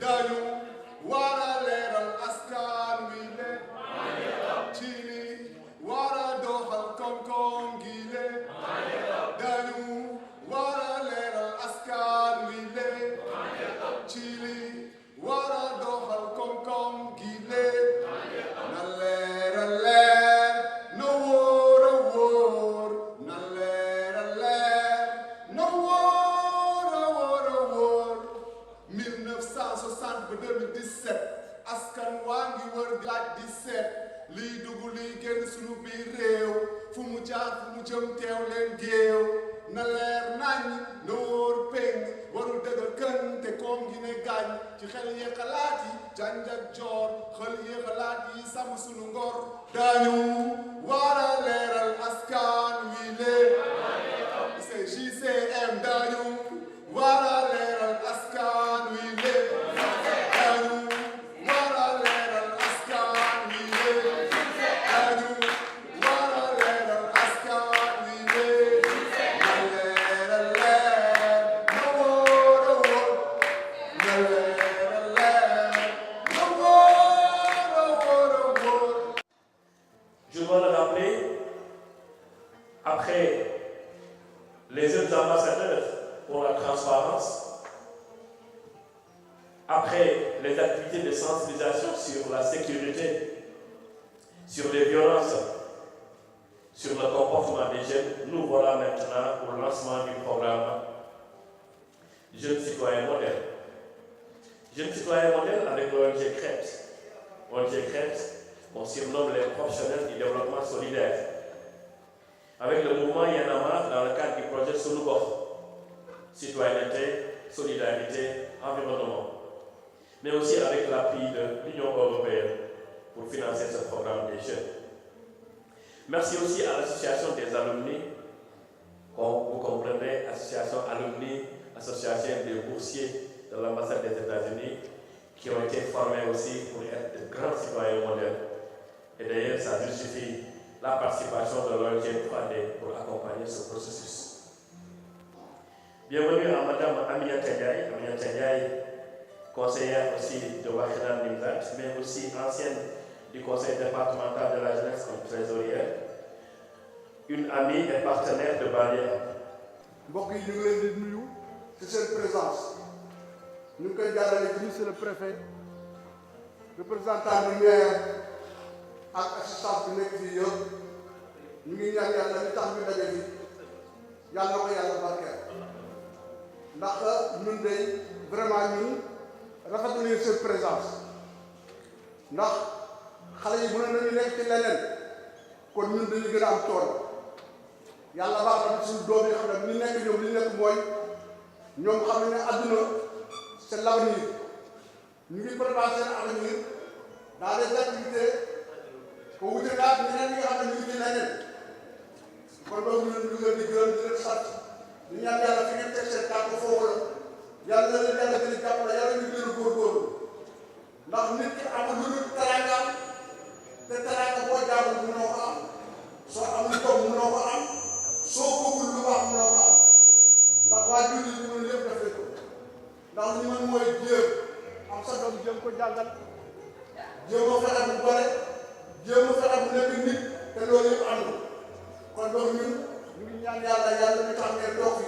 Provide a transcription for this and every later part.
dañu war a leeral askan wi le ci li war a doxal koom-koom gi le dañu war a leeral askan wi le ci li war a doxal koom-koom gi le na leer a leer na wóor a wóor na leer a leer na wóor a wóor a wóor 1960 ba 2017 askan waa ngi wër di laaj di seet liy dugg liy génn sunu biir réew fu mu jaar fu mu jëm teew leen géew na leer nañ na wóor péng warul dëgër kën te koom gi ne gaañ ci xel yee xalaat yi janj ak joor xel yee xalaat yi sàmm sunu ngor dañu war a leeral askan wi lee c'est JCM dañu war a leeral askan wi lee dañu war a leeral askan wi lee dañu war a leeral askan wi lee na leer a leer na wóor a wóor na leer a leer na wóor a wóor a wóor. Je veux le rappeler, après les jeunes ambassadeurs pour la transparence, après les activités de sensibilisation sur la sécurité, sur les violences, sur le comportement des jeunes, nous voilà maintenant au lancement du programme Jeunes citoyens modèles. Jeunes citoyens modèles avec l'ONG CREPS. ONG CREPS, on surnomme les professionnels du développement solidaire. Avec le mouvement Y en a marre dans le cadre du projet Sunugor, citoyenneté, solidarité, environnement, mais aussi avec l'appui de l'Union européenne pour financer ce programme des jeunes. Merci aussi à l'association des alumni, comme vous comprendrez, association alumni, association des boursiers de l'ambassade des États-Unis, qui ont été formés aussi pour être de grands citoyens modèles. Et d'ailleurs, ça justifie la participation de l'ONG 3D pour accompagner ce processus. Bienvenue à Madame Aminata Ndiaye, conseillère aussi de Wakhinane Nimzatt, mais aussi ancienne du conseil départemental de la jeunesse comme trésorière, une amie et partenaire de Banlieue. mbokk yi ñu ngi leen di nuyu ci seen présence ñu ngi koy jaarale ci monsieur le préfet représentant du maire ak assistance bi nekk fii yëpp ñu ngi ñaan yàlla li tax ñu daje fi yàlla na ko yàlla barkeel ndax ñun de vraiment ñun rafetlu nañu seen présence ndax xale yi mën nañu nekk ci leneen kon ñun dañu gën a am tool yàlla baax na suñu doom yi xam ne li nekk ñoom li nekk mooy ñoom xam ne àdduna c'est l'avenir ñu ngi préparé seen avenir dans les activités ko wute daal ñeneen ñi nga xam ne ñu ngi ci leneen kon loolu ñu leen di gërëm di leen sant di ñaan yàlla fi ngeen teg seen tànk foofu la yàlla na leen yàlla gën a jàppale yàlla ñu gën a góorgóorlu ndax nit ki amul lu dul teraanga te teraanga boo jaamul mënoo ko am soo amul doom mënoo ko am soo bëggul lu baax mënoo ko am ndax waa jur yi ñu lépp def ko ndax li man mooy jéem am sa doom jéem ko jàngal jéem a fexe bu bare jéem a fexe bu nekk nit te loolu yëpp am na kon donc ñun ñu ngi ñaan yàlla yàlla ñu tax ngeen toog fi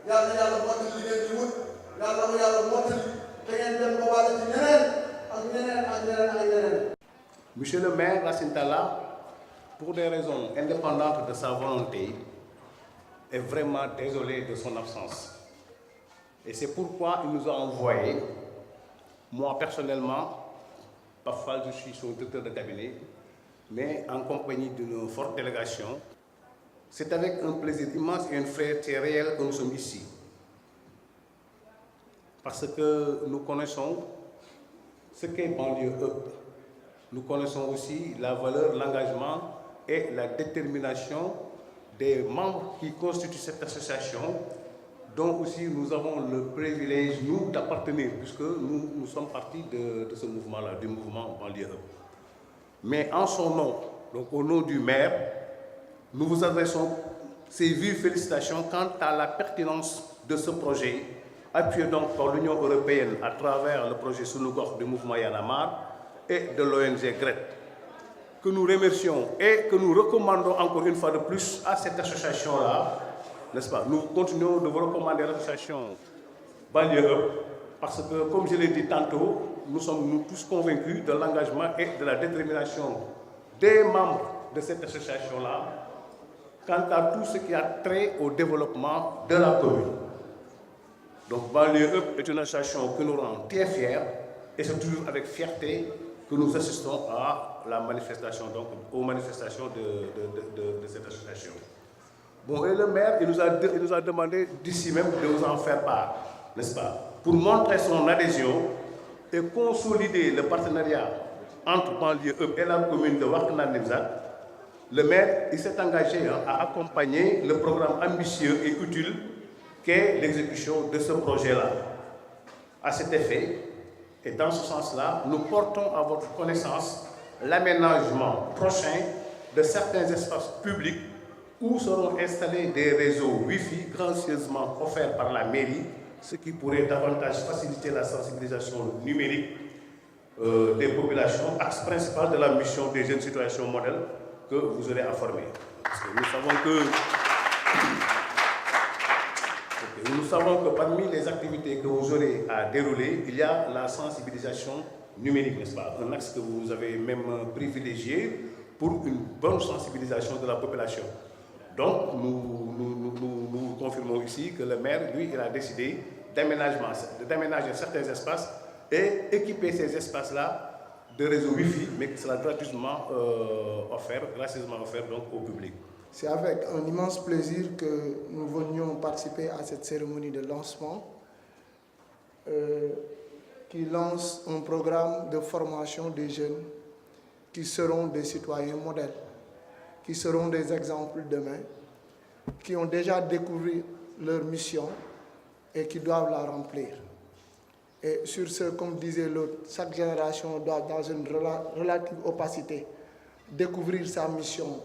yàlla yàlla mottali li ngeen di wut yàlla mu yàlla mottali te ngeen dem ba wàll ci ñeneen ak ñeneen ak ñeneen ak ñeneen. Monsieur le maire Racine Talla, pour des raisons indépendantes de sa volonté, est vraiment désolé de son absence. Et c'est pourquoi il nous a envoyé, moi personnellement, parfois je suis son directeur de cabinet, mais en compagnie d'une forte délégation. C'est avec un plaisir immense et une fierté réelle que nous sommes ici. Parce que nous connaissons ce qu'est Banlieue Up. Nous connaissons aussi la valeur, l'engagement et la détermination des membres qui constituent cette association, dont aussi nous avons le privilège, nous, d'appartenir, puisque nous sommes partis de ce mouvement-là, du mouvement Banlieue Up. Mais en son nom, donc au nom du maire, nous vous adressons ces vives félicitations quant à la pertinence de ce projet appuyé donc par l'Union européenne à travers le projet Sunugor du mouvement Y en a marre et de l'ONG GRET, que nous remercions et que nous recommandons encore une fois de plus à cette association-là, n'est-ce pas? Nous continuons de vous recommander l'association Banlieue Up, parce que, comme je l'ai dit tantôt, nous sommes tous convaincus de l'engagement et de la détermination des membres de cette association-là quant à tout ce qui a trait au développement de la commune. Donc, Banlieue Up est une association que nous rend très fiers et c'est toujours avec fierté que nous assistons à la manifestation, donc aux manifestations de cette association. Bon, et le maire, il nous a demandé d'ici même de vous en faire part, n'est-ce pas? Pour montrer son adhésion et consolider le partenariat entre Banlieue Up et la commune de Wakhinane Nimzatt, le maire s'est engagé à accompagner le programme ambitieux et utile qu'est l'exécution de ce projet-là. À cet effet, et dans ce sens-là, nous portons à votre connaissance l'aménagement prochain de certains espaces publics où seront installés des réseaux Wi-Fi gracieusement offerts par la mairie, ce qui pourrait davantage faciliter la sensibilisation numérique des populations, axe principal de la mission des jeunes citoyens modèles que vous aurez à former. Parce que nous savons que parmi les activités que vous aurez à dérouler, il y a la sensibilisation numérique, n'est-ce pas? Un axe que vous avez même privilégié pour une bonne sensibilisation de la population. Donc, nous confirmons ici que le maire, lui, il a décidé d'aménager certains espaces et équiper ces espaces-là de réseaux Wi-Fi, mais qui sera gracieusement offert donc, au public. C'est avec un immense plaisir que nous venions participer à cette cérémonie de lancement qui lance un programme de formation des jeunes qui seront des citoyens modèles, qui seront des exemples demain, qui ont déjà découvert leur mission et qui doivent la remplir. Et sur ce, comme disait l'autre, chaque génération doit, dans une relative opacité, découvrir sa mission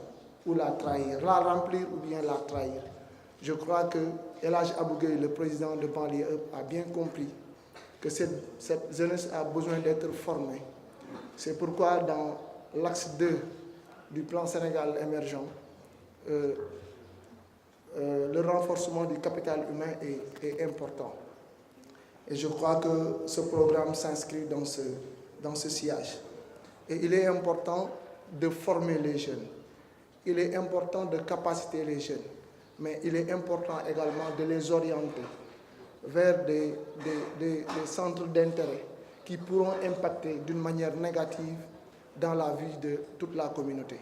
ou la trahir, la remplir ou bien la trahir. Je crois que El Hadj Abou Gueye, le président de Banlieue Up, a bien compris que cette jeunesse a besoin d'être formée. C'est pourquoi dans l'axe 2 du plan Sénégal émergent, le renforcement du capital humain est important. Et je crois que ce programme s'inscrit dans ce sillage. Et il est important de former les jeunes. Il est important de capaciter les jeunes. Mais il est important également de les orienter vers des centres d'intérêt qui pourront impacter d'une manière négative dans la vie de toute la communauté.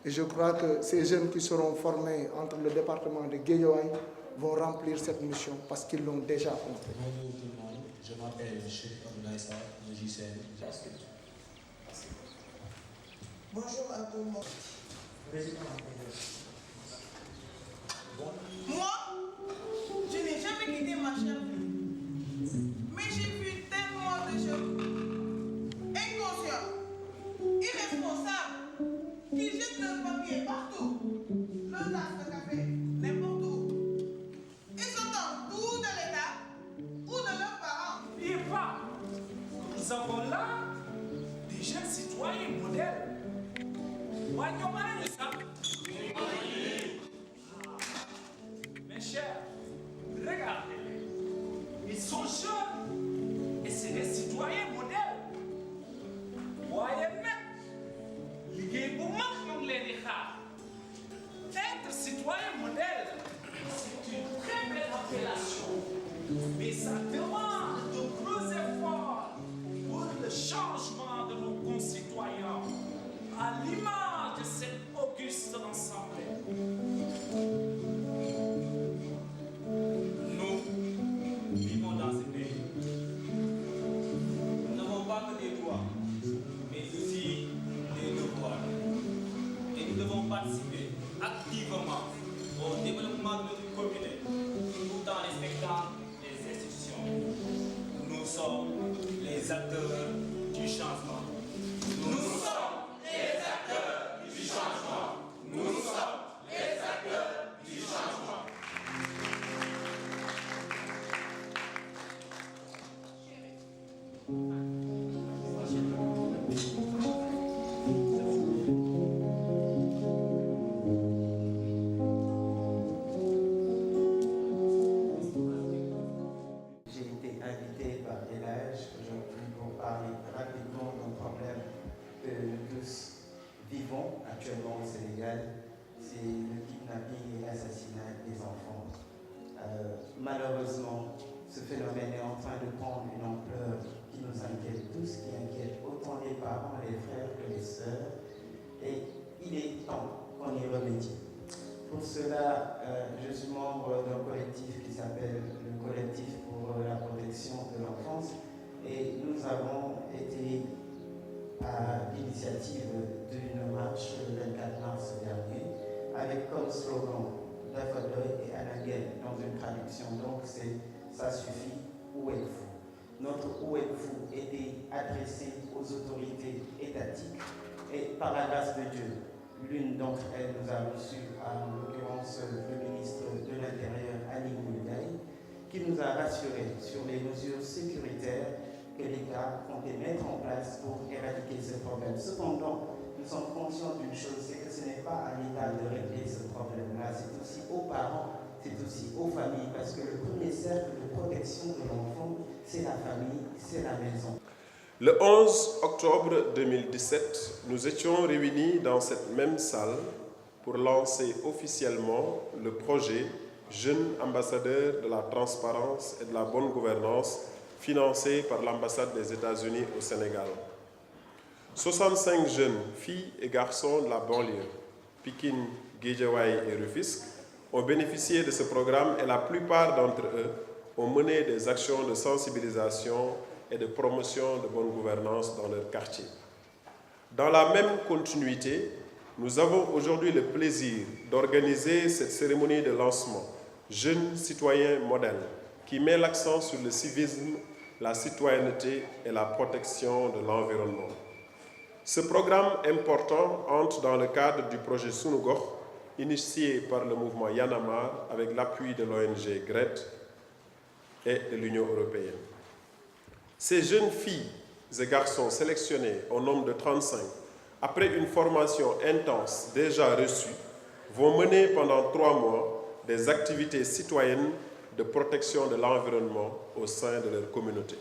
Et je crois que ces jeunes qui seront formés entre le département de Guédiawaye vont remplir cette mission parce qu'ils l'ont déjà compris. Bonjour tout le monde, je m'appelle Cheikh Abdoulaïssa, le JCN. Bonjour à tout le monde. Moi, je n'ai jamais quitté ma chère ville. Mais j'ai vu tellement de jeunes inconscients, irresponsables, qui jettent leurs papiers partout, leurs tasses de café, n'importe où. Ils sont dans tout de l'État ou de leurs parents. N'oubliez pas, nous avons là des jeunes citoyens modèles. Mes chers, regardez-les. Ils sont jeunes et c'est des citoyens modèles. Voyez même, l'idée pour moi, être citoyen modèle, c'est une très belle appellation. Mais ça demande de gros efforts pour le changement de nos concitoyens, à l'image de cette auguste assemblée. Nous vivons dans ce pays. Nous n'avons pas que des droits, mais aussi des devoirs. Et nous devons participer activement au développement de notre communauté, tout en respectant les institutions. Nous sommes les acteurs du changement. Nous sommes les acteurs du changement. Nous sommes les acteurs du changement. J'ai été invité par Elage aujourd'hui pour parler rapidement d'un problème que nous tous vivons actuellement au Sénégal, c'est le kidnapping et l'assassinat des enfants. Malheureusement, ce phénomène est en train de prendre une ampleur qui nous inquiète tous, qui inquiète autant les parents, les frères que les sœurs, et il est temps qu'on y remédie. Pour cela, je suis membre d'un collectif qui s'appelle le Collectif pour la protection de l'enfance, et nous avons été à l'initiative d'une marche le 24 mars dernier, avec comme slogan Dafadoy et Anagel dans une traduction. Donc c'est ça suffit, où êtes-vous? Notre où êtes-vous était adressé aux autorités étatiques et par la grâce de Dieu, l'une d'entre elles nous a reçus, en l'occurrence le ministre de l'Intérieur Ali Moulaye, qui nous a rassurés sur les mesures sécuritaires que l'État comptait mettre en place pour éradiquer ce problème. Cependant, nous sommes conscients d'une chose, c'est que ce n'est pas à l'État de régler ce problème-là, c'est aussi aux parents, c'est aussi aux familles, parce que le premier cercle de protection de l'enfant, c'est la famille, c'est la maison. Le 11 octobre 2017, nous étions réunis dans cette même salle pour lancer officiellement le projet Jeunes ambassadeurs de la transparence et de la bonne gouvernance financé par l'ambassade des États-Unis au Sénégal. 65 jeunes, filles et garçons de la banlieue, Pikine, Guédiawaye et Rufisque, ont bénéficié de ce programme et la plupart d'entre eux ont mené des actions de sensibilisation et de promotion de bonne gouvernance dans leur quartier. Dans la même continuité, nous avons aujourd'hui le plaisir d'organiser cette cérémonie de lancement Jeunes citoyens modèles qui met l'accent sur le civisme, la citoyenneté et la protection de l'environnement. Ce programme important entre dans le cadre du projet Sunugor, initié par le mouvement Y en a marre avec l'appui de l'ONG GRET et de l'Union européenne. Ces jeunes filles et garçons sélectionnés au nombre de 35, après une formation intense déjà reçue, vont mener pendant 3 mois des activités citoyennes de protection de l'environnement au sein de leur communauté.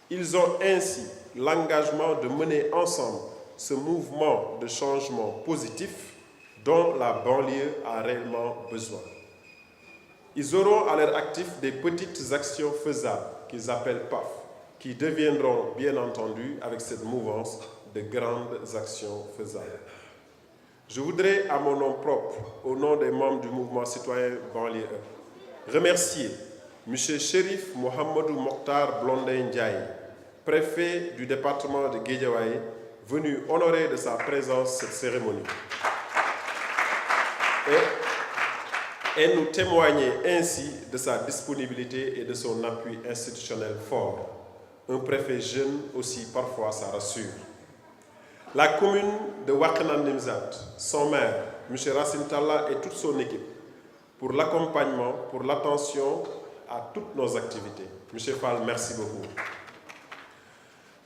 Ils ont ainsi l'engagement de mener ensemble ce mouvement de changement positif dont la banlieue a réellement besoin. Ils auront à leur actif des petites actions faisables qu'ils appellent PAF, qui deviendront bien entendu avec cette mouvance de grandes actions faisables. Je voudrais, à mon nom propre, au nom des membres du mouvement citoyen banlieue, remercier M. Chérif Mohamedou Mokhtar Blondin Ndiaye, préfet du département de Guédiawaye, venu honorer de sa présence cette cérémonie. Et nous témoigner ainsi de sa disponibilité et de son appui institutionnel fort. Un préfet jeune aussi, parfois, ça rassure. La commune de Wakhinane Nimzatt, son maire, M. Racine Talla et toute son équipe, pour l'accompagnement, pour l'attention à toutes nos activités. M. Fall, merci beaucoup.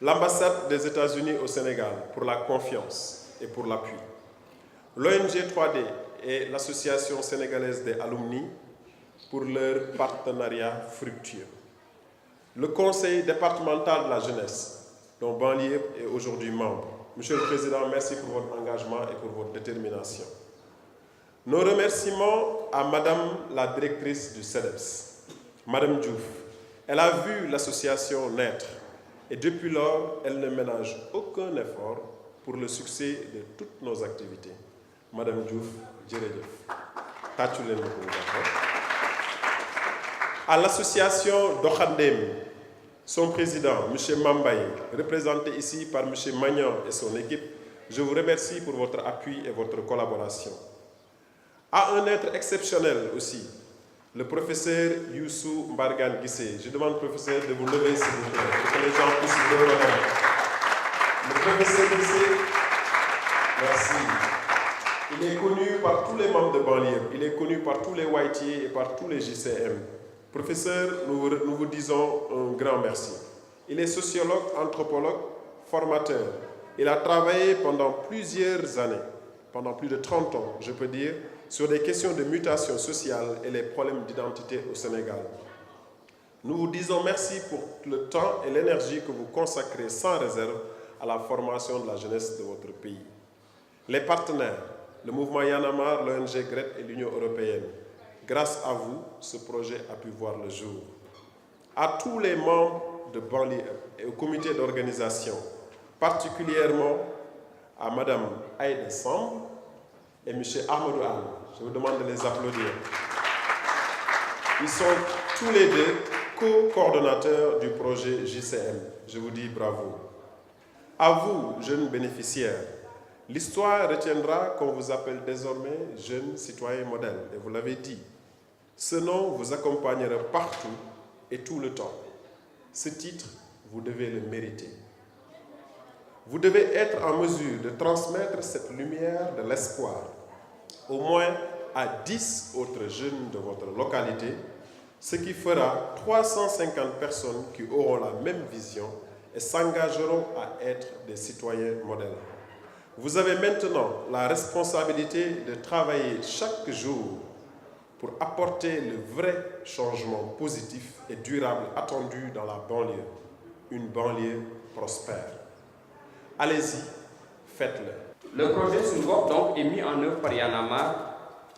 L'ambassade des États-Unis au Sénégal, pour la confiance et pour l'appui. L'ONG 3D et l'Association sénégalaise des alumni pour leur partenariat fructueux. Le Conseil départemental de la jeunesse, dont banlieue est aujourd'hui membre. Monsieur le Président, merci pour votre engagement et pour votre détermination. Nos remerciements à Madame la directrice du CEDEPS, Madame Diouf. Elle a vu l'association naître et depuis lors, elle ne ménage aucun effort pour le succès de toutes nos activités. Madame Diouf, jërëjëf. Tàccu leen ko bu baax. À l'association Dokhandem, son président, M. Mambaye, représenté ici par M. Magnan et son équipe, je vous remercie pour votre appui et votre collaboration. À un être exceptionnel aussi, le professeur Youssou Mbargane Guissé. Je demande au professeur de vous lever s'il vous plaît, pour que les gens puissent vous reconnaître. Le professeur Guissé, merci. Il est connu par tous les membres de banlieue, il est connu par tous les YT et par tous les JCM. Professeur, nous vous disons un grand merci. Il est sociologue, anthropologue, formateur. Il a travaillé pendant plusieurs années, pendant plus de 30 ans, je peux dire, sur des questions de mutation sociale et les problèmes d'identité au Sénégal. Nous vous disons merci pour le temps et l'énergie que vous consacrez sans réserve à la formation de la jeunesse de votre pays. Les partenaires, le mouvement Y en a marre, l'ONG GRET et l'Union européenne, grâce à vous, ce projet a pu voir le jour. À tous les membres de banlieue et au comité d'organisation, particulièrement à Mme Aïda Samb et M. Ahmadou Al. Je vous demande de les applaudir. Ils sont tous les deux co-coordonnateurs du projet JCM. Je vous dis bravo. À vous, jeunes bénéficiaires, l'histoire retiendra qu'on vous appelle désormais jeunes citoyens modèles. Et vous l'avez dit, ce nom vous accompagnera partout et tout le temps. Ce titre, vous devez le mériter. Vous devez être en mesure de transmettre cette lumière de l'espoir, au moins à 10 autres jeunes de votre localité, ce qui fera 350 personnes qui auront la même vision et s'engageront à être des citoyens modèles. Vous avez maintenant la responsabilité de travailler chaque jour pour apporter le vrai changement positif et durable attendu dans la banlieue, une banlieue prospère. Allez-y, faites-le. Le projet Sungok donc est mis en œuvre par Y en a marre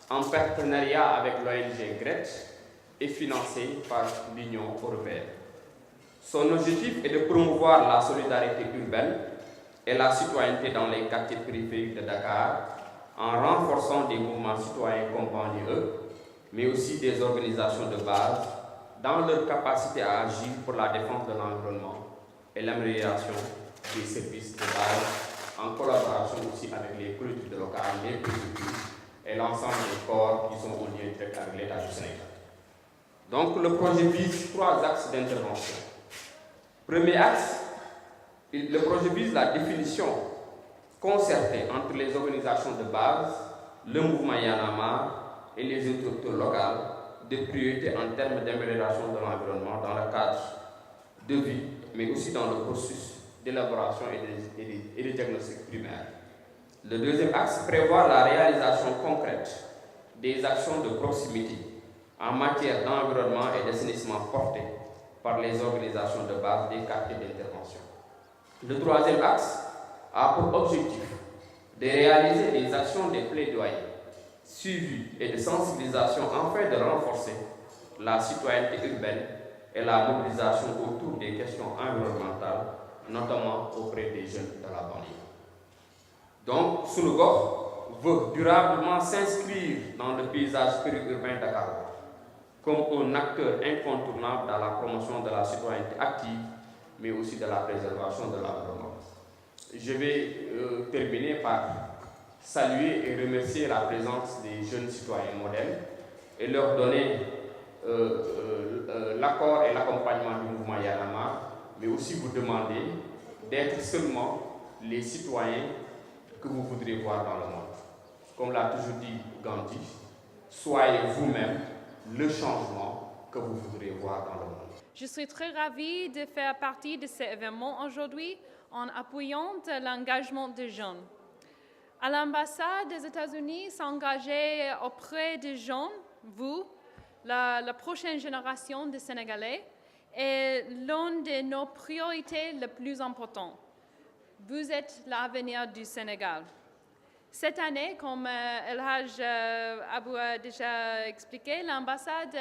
en partenariat avec l'ONG GRET et financé par l'Union européenne. Son objectif est de promouvoir la solidarité urbaine et la citoyenneté dans les quartiers périphériques de Dakar en renforçant des mouvements citoyens comme banlieue, mais aussi des organisations de base dans leur capacité à agir pour la défense de l'environnement et l'amélioration des services de base en collaboration aussi avec les collectivités locales, les préfectures et l'ensemble des corps qui sont au lien direct avec l'État du Sénégal. Donc le projet vise 3 axes d'intervention. Premier axe, le projet vise la définition concertée entre les organisations de base, le mouvement Y en a marre et les autorités locales des priorités en termes d'amélioration de l'environnement dans le cadre de vie, mais aussi dans le processus d'élaboration et des diagnostics primaires. Le deuxième axe prévoit la réalisation concrète des actions de proximité en matière d'environnement et d'assainissement portées par les organisations de base des quartiers d'intervention. Le troisième axe a pour objectif de réaliser des actions de plaidoyer, suivi et de sensibilisation afin de renforcer la citoyenneté urbaine et la mobilisation autour des questions environnementales, notamment auprès des jeunes de la banlieue. Donc, Sunugor veut durablement s'inscrire dans le paysage périurbain dakarois comme un acteur incontournable dans la promotion de la citoyenneté active, mais aussi de la préservation de l'environnement. Je vais terminer par saluer et remercier la présence des jeunes citoyens modèles et leur donner l'accord et l'accompagnement du mouvement Y en a marre, mais aussi vous demander d'être seulement les citoyens que vous voudrez voir dans le monde. Comme l'a toujours dit Gandhi, soyez vous-même le changement que vous voudrez voir dans le monde. Je suis très ravie de faire partie de cet événement aujourd'hui en appuyant l'engagement des jeunes. À l'ambassade des États-Unis, s'engager auprès des jeunes, vous, la prochaine génération de Sénégalais, est l'une de nos priorités les plus importantes. Vous êtes l'avenir du Sénégal. Cette année, comme El Hadj Abou a déjà expliqué, l'ambassade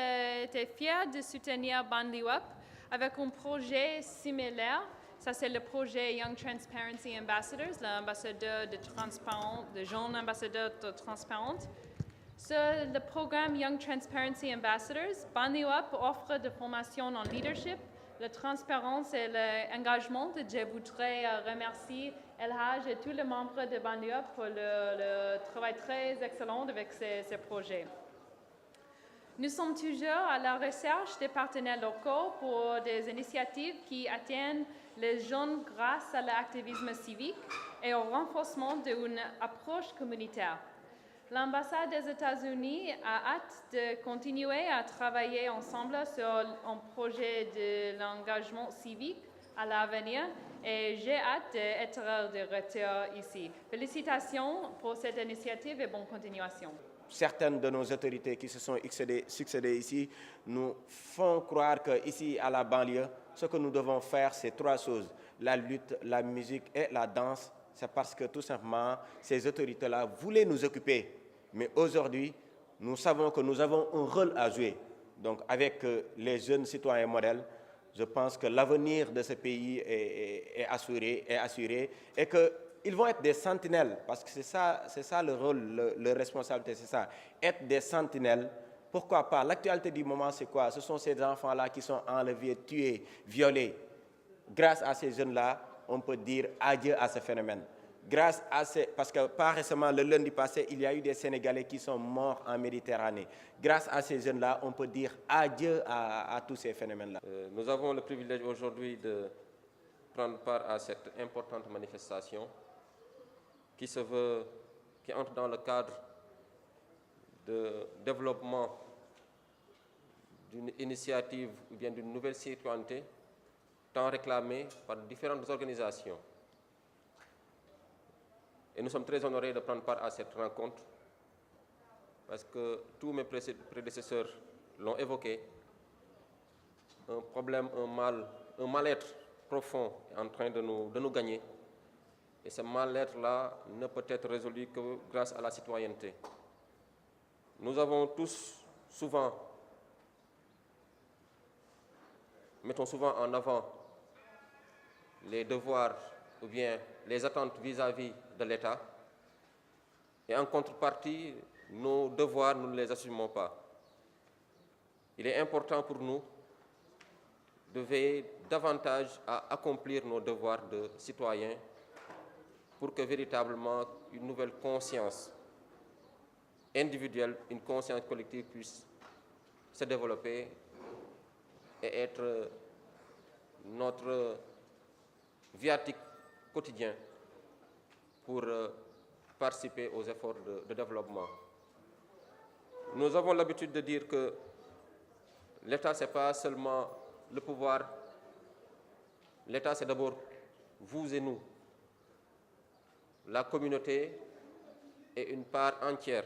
était fière de soutenir Banlieup avec un projet similaire. Ça, c'est le projet Young Transparency Ambassadors, l'ambassadeur de jeunes ambassadeurs de transparence. Sur le programme Young Transparency Ambassadors, Banlieup offre des formations en leadership, la transparence et l'engagement. Je voudrais remercier El Hadj et tous les membres de Banlieup pour le travail très excellent avec ces projets. Nous sommes toujours à la recherche des partenaires locaux pour des initiatives qui atteignent les jeunes grâce à l'activisme civique et au renforcement d'une approche communautaire. L'ambassade des États-Unis a hâte de continuer à travailler ensemble sur un projet de l'engagement civique à l'avenir et j'ai hâte d'être de retour ici. Félicitations pour cette initiative et bonne continuation. Certaines de nos autorités qui se sont succédées ici nous font croire qu'ici à la banlieue, ce que nous devons faire, c'est 3 choses. La lutte, la musique et la danse. C'est parce que tout simplement, ces autorités-là voulaient nous occuper. Mais aujourd'hui, nous savons que nous avons un rôle à jouer. Donc avec les jeunes citoyens modèles, je pense que l'avenir de ce pays est assuré et qu'ils vont être des sentinelles, parce que c'est ça le rôle, leur responsabilité, c'est ça, être des sentinelles. Pourquoi pas? L'actualité du moment, c'est quoi? Ce sont ces enfants-là qui sont enlevés, tués, violés. Grâce à ces jeunes-là, on peut dire adieu à ce phénomène. Parce que pas récemment, le lundi passé, il y a eu des Sénégalais qui sont morts en Méditerranée. Grâce à ces jeunes-là, on peut dire adieu à tous ces phénomènes-là. Nous avons le privilège aujourd'hui de prendre part à cette importante manifestation qui entre dans le cadre de développement d'une initiative ou bien d'une nouvelle citoyenneté tant réclamée par différentes organisations. Et nous sommes très honorés de prendre part à cette rencontre parce que tous mes prédécesseurs l'ont évoqué. Un problème, un mal-être profond est en train de nous gagner. Et ce mal-être-là ne peut être résolu que grâce à la citoyenneté. Nous avons tous mettons souvent en avant les devoirs ou bien les attentes vis-à-vis de l'État. Et en contrepartie, nos devoirs, nous ne les assumons pas. Il est important pour nous de veiller davantage à accomplir nos devoirs de citoyens pour que véritablement une nouvelle conscience individuelle, une conscience collective puisse se développer et être notre viatique quotidien pour participer aux efforts de développement. Nous avons l'habitude de dire que l'État, ce n'est pas seulement le pouvoir. L'État, c'est d'abord vous et nous. La communauté est une part entière,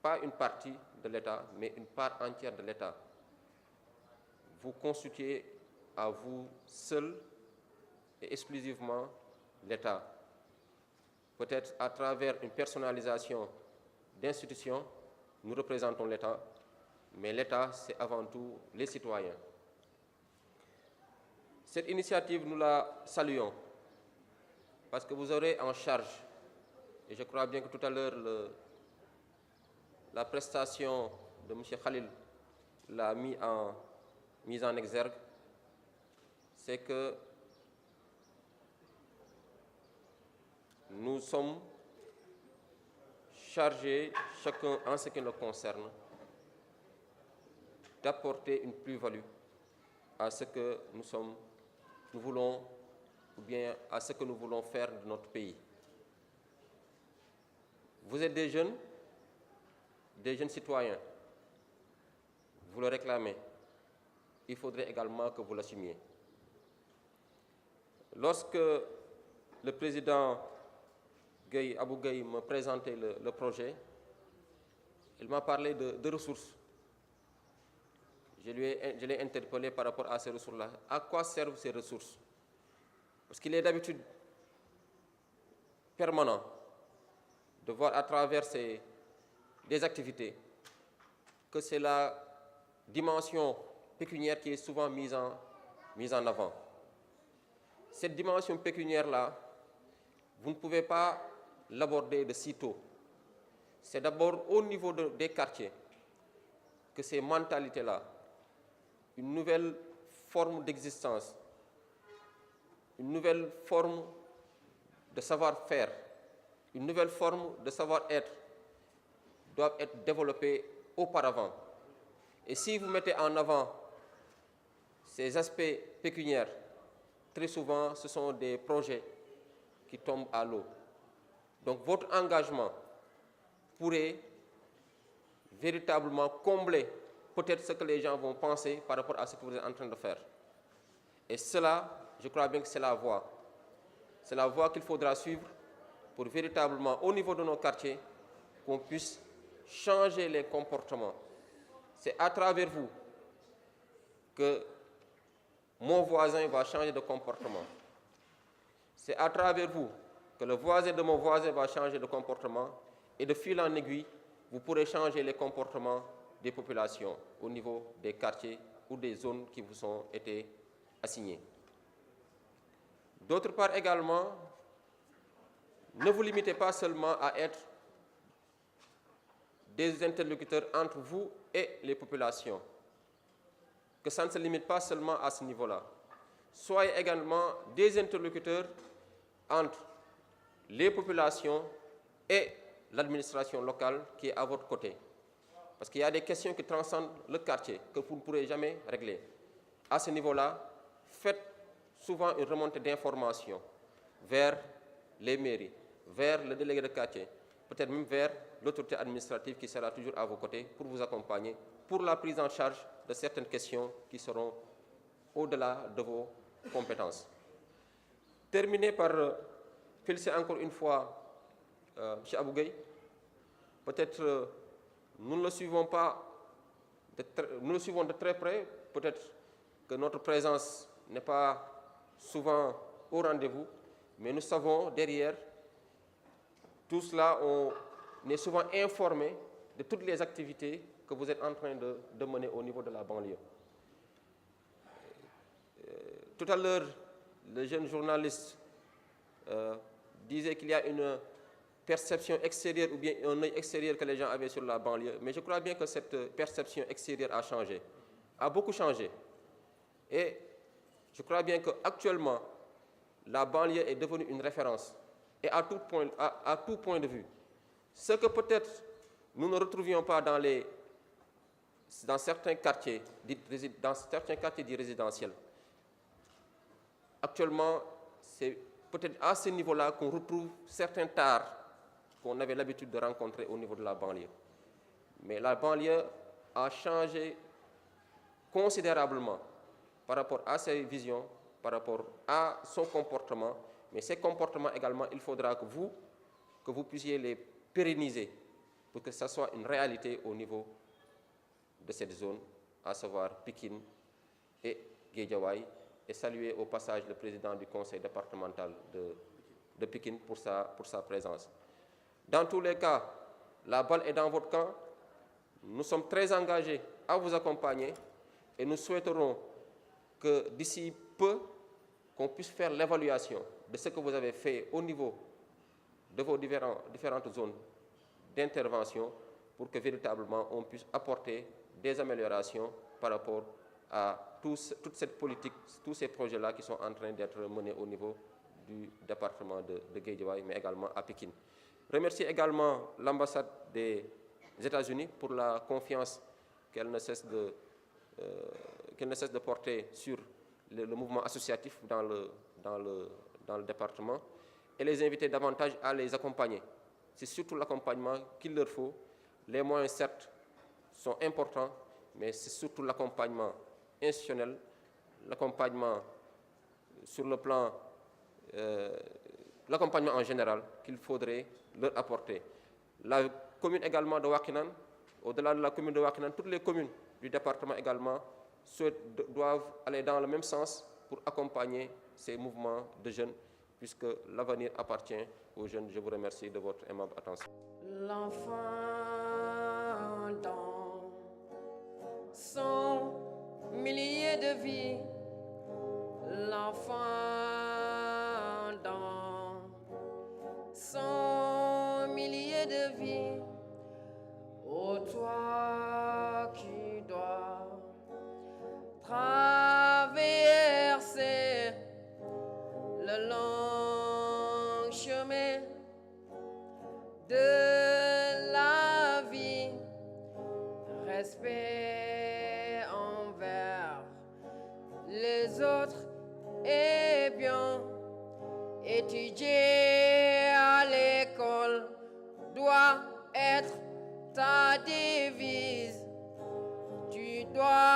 pas une partie de l'État, mais une part entière de l'État. Vous constituez à vous seul et exclusivement l'État. Peut-être à travers une personnalisation d'institutions, nous représentons l'État, mais l'État, c'est avant tout les citoyens. Cette initiative, nous la saluons, parce que vous aurez en charge, et je crois bien que tout à l'heure, la prestation de M. Khalil l'a mise en exergue, c'est que nous sommes chargés, chacun en ce qui nous concerne, d'apporter une plus-value à ce que nous voulons, ou bien à ce que nous voulons faire de notre pays. Vous êtes des jeunes citoyens, vous le réclamez. Il faudrait également que vous l'assumiez. Lorsque le président Abou Gaye me présentait le projet, il m'a parlé de ressources. Je l'ai interpellé par rapport à ces ressources-là. À quoi servent ces ressources? Parce qu'il est d'habitude permanent de voir à travers des activités que c'est la dimension pécuniaire qui est souvent mise en avant. Cette dimension pécuniaire-là, vous ne pouvez pas l'aborder de sitôt. C'est d'abord au niveau des quartiers que ces mentalités-là, une nouvelle forme d'existence, une nouvelle forme de savoir-faire, une nouvelle forme de savoir-être doivent être développées auparavant. Et si vous mettez en avant ces aspects pécuniaires, très souvent, ce sont des projets qui tombent à l'eau. Donc votre engagement pourrait véritablement combler peut-être ce que les gens vont penser par rapport à ce que vous êtes en train de faire. Et cela, je crois bien que c'est la voie. C'est la voie qu'il faudra suivre pour véritablement, au niveau de nos quartiers, qu'on puisse changer les comportements. C'est à travers vous que mon voisin va changer de comportement. C'est à travers vous que le voisin de mon voisin va changer de comportement et de fil en aiguille, vous pourrez changer les comportements des populations au niveau des quartiers ou des zones qui vous ont été assignées. D'autre part également, ne vous limitez pas seulement à être des interlocuteurs entre vous et les populations. Que ça ne se limite pas seulement à ce niveau-là. Soyez également des interlocuteurs entre les populations et l'administration locale qui est à votre côté. Parce qu'il y a des questions qui transcendent le quartier, que vous ne pourrez jamais régler. À ce niveau-là, faites souvent une remontée d'informations vers les mairies, vers le délégué de quartier, peut-être même vers l'autorité administrative qui sera toujours à vos côtés pour vous accompagner pour la prise en charge de certaines questions qui seront au-delà de vos compétences. Terminer par féliciter encore une fois M. Abougay. Peut-être nous ne le suivons pas, nous le suivons de très près, peut-être que notre présence n'est pas souvent au rendez-vous, mais nous savons derrière tout cela, on est souvent informé de toutes les activités que vous êtes en train de mener au niveau de la banlieue. Tout à l'heure, le jeune journaliste disait qu'il y a une perception extérieure ou bien un œil extérieur que les gens avaient sur la banlieue. Mais je crois bien que cette perception extérieure a changé, a beaucoup changé. Et je crois bien qu'actuellement, la banlieue est devenue une référence. Et à tout point de vue. Ce que peut-être nous ne retrouvions pas dans certains quartiers dits résidentiels. Actuellement, c'est peut-être à ce niveau-là qu'on retrouve certains tares qu'on avait l'habitude de rencontrer au niveau de la banlieue. Mais la banlieue a changé considérablement par rapport à ses visions, par rapport à son comportement. Mais ces comportements également, il faudra que vous puissiez les pérenniser pour que ça soit une réalité au niveau de cette zone, à savoir Pikine et Guédiawaye, et saluer au passage le président du conseil départemental de Pikine pour sa présence. Dans tous les cas, la balle est dans votre camp. Nous sommes très engagés à vous accompagner et nous souhaiterons que d'ici peu, qu'on puisse faire l'évaluation de ce que vous avez fait au niveau de vos différentes zones d'intervention pour que véritablement on puisse apporter des améliorations par rapport à toute cette politique, tous ces projets-là qui sont en train d'être menés au niveau du département de Guédiawaye, mais également à Pikine. Remercier également l'ambassade des États-Unis pour la confiance qu'elle ne cesse de porter sur le mouvement associatif dans le département et les inviter davantage à les accompagner. C'est surtout l'accompagnement qu'il leur faut. Les moyens, certes, sont importants, mais c'est surtout l'accompagnement institutionnel, l'accompagnement sur le plan, l'accompagnement en général qu'il faudrait leur apporter. La commune également de Wakinan, au-delà de la commune de Wakinan, toutes les communes du département également doivent aller dans le même sens pour accompagner ces mouvements de jeunes, puisque l'avenir appartient aux jeunes. Je vous remercie de votre aimable attention. L'enfant dans son millier de vies, l'enfant dans son millier de vies, ô toi qui dois traverser le long chemin de la vie, respect envers les autres et bien étudier à l'école doit être ta devise. Tu doit